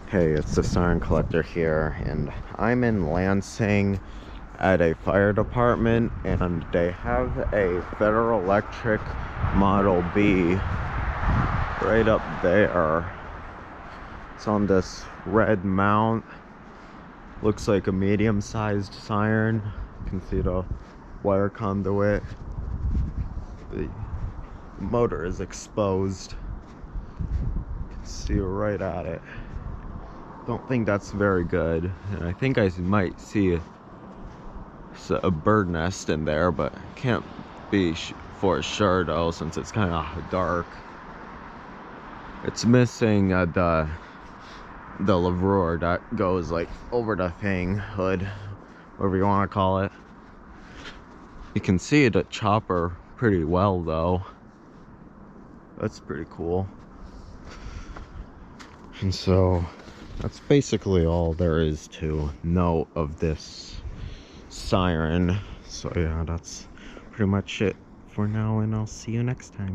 Hey, it's the Siren Collector here, and I'm in Lansing at a fire department, and they have a Federal Electric Model B right up there. It's on this red mount. Looks like a medium-sized siren. You can see the wire conduit. The motor is exposed. You can see right at it. Don't think that's very good, and I think I might see a bird nest in there, but can't be for sure though, since it's kind of dark. It's missing the lever that goes like over the hood, whatever you want to call it. You can see the chopper pretty well though. That's pretty cool. And so that's basically all there is to know of this siren. So yeah, that's pretty much it for now, and I'll see you next time.